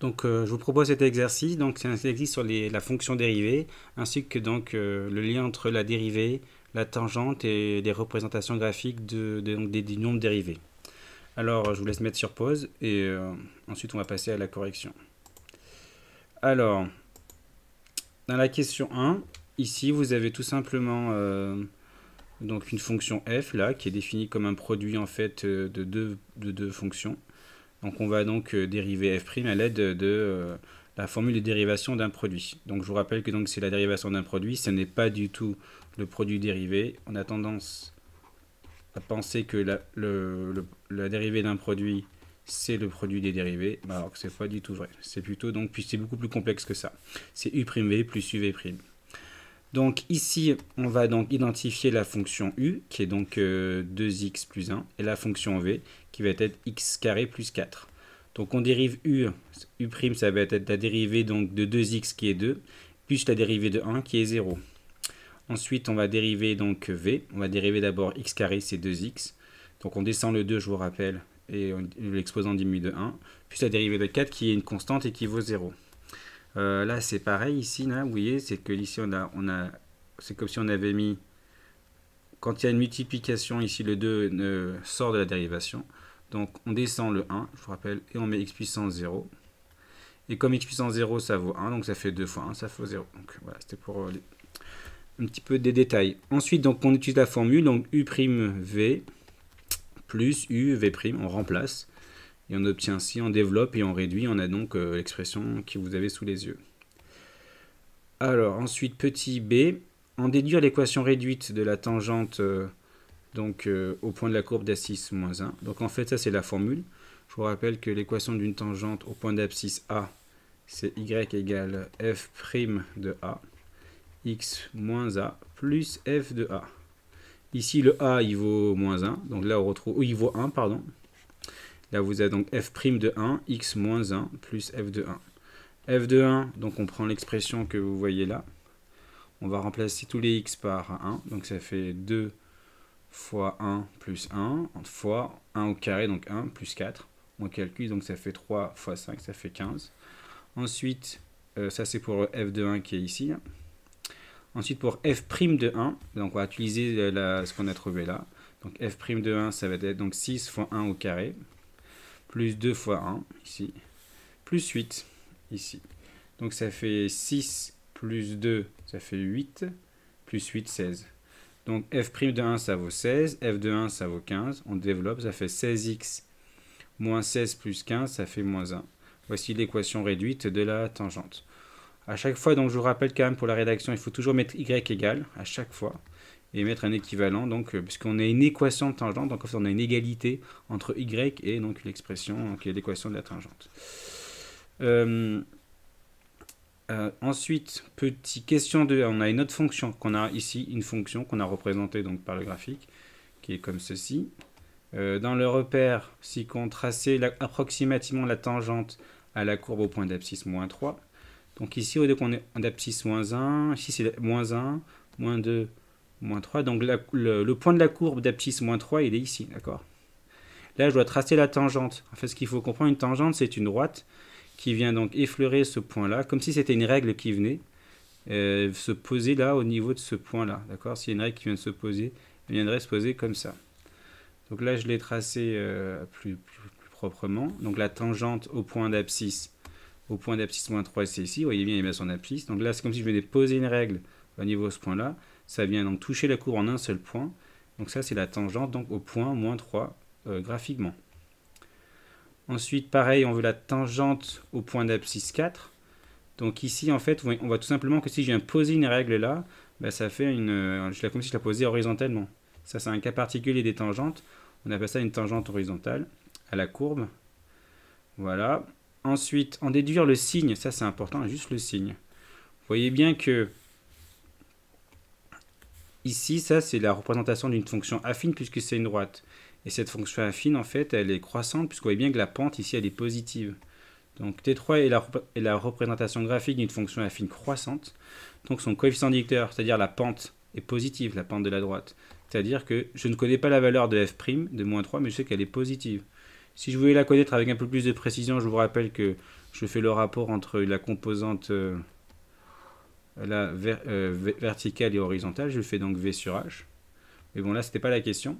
Donc, je vous propose cet exercice. Donc, c'est un exercice sur la fonction dérivée, ainsi que donc le lien entre la dérivée, la tangente et les représentations graphiques du nombre dérivé. Alors, je vous laisse mettre sur pause et ensuite on va passer à la correction. Alors, dans la question 1, ici vous avez tout simplement donc une fonction f là qui est définie comme un produit en fait de deux fonctions. Donc on va donc dériver f' à l'aide de la formule de dérivation d'un produit. Donc je vous rappelle que c'est la dérivation d'un produit, ce n'est pas du tout le produit dérivé. On a tendance à penser que la dérivée d'un produit c'est le produit des dérivés, alors que c'est pas du tout vrai. C'est plutôt puis c'est beaucoup plus complexe que ça. C'est u'v plus uv'. Donc ici, on va donc identifier la fonction u, qui est donc 2x plus 1, et la fonction v, qui va être x carré plus 4. Donc on dérive u', ça va être la dérivée donc, de 2x qui est 2, plus la dérivée de 1 qui est 0. Ensuite, on va dériver donc v, on va dériver d'abord x carré, c'est 2x. Donc on descend le 2, je vous rappelle, et l'exposant diminue de 1, plus la dérivée de 4 qui est une constante et qui vaut 0. Là c'est pareil ici, là, vous voyez, c'est que ici c'est comme si on avait mis, quand il y a une multiplication ici le 2 sort de la dérivation, donc on descend le 1, je vous rappelle, et on met x puissance 0, et comme x puissance 0 ça vaut 1, donc ça fait 2 fois 1, ça fait 0, donc voilà, c'était pour un petit peu des détails. Ensuite donc on utilise la formule, donc u'v plus uv', on remplace, et on obtient ainsi, on développe et on réduit, on a donc l'expression que vous avez sous les yeux. Alors ensuite petit b, en déduire l'équation réduite de la tangente au point de la courbe d'abscisse moins 1. Donc en fait ça c'est la formule. Je vous rappelle que l'équation d'une tangente au point d'abscisse a, c'est y égale f' de a, x moins a plus f de a. Ici le a il vaut moins 1, donc là on retrouve, il vaut 1 pardon. Là, vous avez donc f' de 1, x moins 1, plus f de 1. f de 1, donc on prend l'expression que vous voyez là. On va remplacer tous les x par 1. Donc ça fait 2 fois 1 plus 1, fois 1 au carré, donc 1 plus 4. On calcule, donc ça fait 3 fois 5, ça fait 15. Ensuite, ça c'est pour f de 1 qui est ici. Ensuite, pour f' de 1, donc on va utiliser ce qu'on a trouvé là. Donc f' de 1, ça va être donc 6 fois 1 au carré, plus 2 fois 1, ici, plus 8, ici. Donc ça fait 6 plus 2, ça fait 8, plus 8, 16. Donc f' de 1, ça vaut 16, f de 1, ça vaut 15. On développe, ça fait 16x moins 16 plus 15, ça fait moins 1. Voici l'équation réduite de la tangente. À chaque fois, donc je vous rappelle quand même pour la rédaction, il faut toujours mettre y égale, à chaque fois, et mettre un équivalent, donc puisqu'on a une équation de tangente, donc en fait on a une égalité entre y et donc l'expression qui est l'équation de la tangente. Ensuite, petite question 2, on a une autre fonction qu'on a ici, une fonction qu'on a représentée donc par le graphique, qui est comme ceci. Dans le repère, si on traçait approximativement la tangente à la courbe au point d'abscisse moins 3, donc ici au lieu qu'on est en abscisse moins 1, ici c'est moins 1, moins 2, moins 3, donc le point de la courbe d'abscisse moins 3, il est ici, d'accord? Là, je dois tracer la tangente. En fait, ce qu'il faut comprendre, une tangente, c'est une droite qui vient donc effleurer ce point-là, comme si c'était une règle qui venait se poser là, au niveau de ce point-là, d'accord? S'il y a une règle qui vient de se poser, elle viendrait se poser comme ça. Donc là, je l'ai tracé plus proprement. Donc la tangente au point d'abscisse moins 3, c'est ici. Vous voyez bien, il met son abscisse. Donc là, c'est comme si je venais poser une règle au niveau de ce point-là. Ça vient donc toucher la courbe en un seul point. Donc ça, c'est la tangente donc, au point moins 3 graphiquement. Ensuite, pareil, on veut la tangente au point d'abscisse 4. Donc ici, en fait, on voit tout simplement que si je viens poser une règle là, bah, ça fait comme si je la posais horizontalement. Ça, c'est un cas particulier des tangentes. On appelle ça une tangente horizontale à la courbe. Voilà. Ensuite, en déduire le signe, ça c'est important, juste le signe. Vous voyez bien que ici, ça c'est la représentation d'une fonction affine puisque c'est une droite. Et cette fonction affine, en fait, elle est croissante puisqu'on voit bien que la pente ici, elle est positive. Donc T3 est la représentation graphique d'une fonction affine croissante. Donc son coefficient directeur, c'est-à-dire la pente, est positive, la pente de la droite. C'est-à-dire que je ne connais pas la valeur de f' de moins 3, mais je sais qu'elle est positive. Si je voulais la connaître avec un peu plus de précision, je vous rappelle que je fais le rapport entre la composante verticale et horizontale. Je fais donc V sur H. Mais bon, là, c'était pas la question.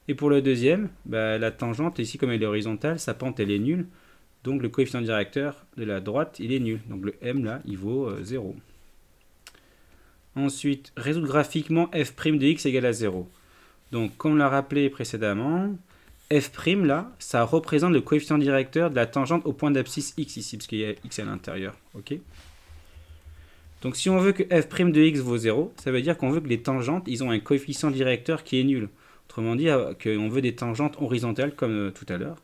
Et pour le deuxième, bah, la tangente, ici, comme elle est horizontale, sa pente, elle est nulle. Donc, le coefficient directeur de la droite, il est nul. Donc, le M, là, il vaut 0. Ensuite, résoudre graphiquement f' de x égale à 0. Donc, comme on l'a rappelé précédemment, f', là, ça représente le coefficient directeur de la tangente au point d'abscisse x ici, parce qu'il y a x à l'intérieur. Ok. Donc, si on veut que f' de x vaut 0, ça veut dire qu'on veut que les tangentes, ils ont un coefficient directeur qui est nul. Autrement dit, qu'on veut des tangentes horizontales comme tout à l'heure.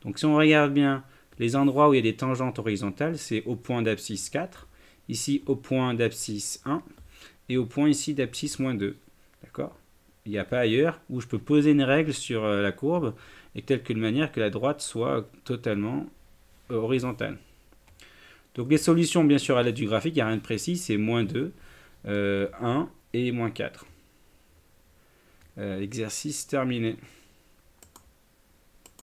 Donc, si on regarde bien les endroits où il y a des tangentes horizontales, c'est au point d'abscisse 4, ici au point d'abscisse 1, et au point ici d'abscisse moins 2. D'accord? Il n'y a pas ailleurs où je peux poser une règle sur la courbe, et de telle manière que la droite soit totalement horizontale. Donc les solutions, bien sûr, à l'aide du graphique, il n'y a rien de précis, c'est moins 2, 1 et moins 4. Exercice terminé.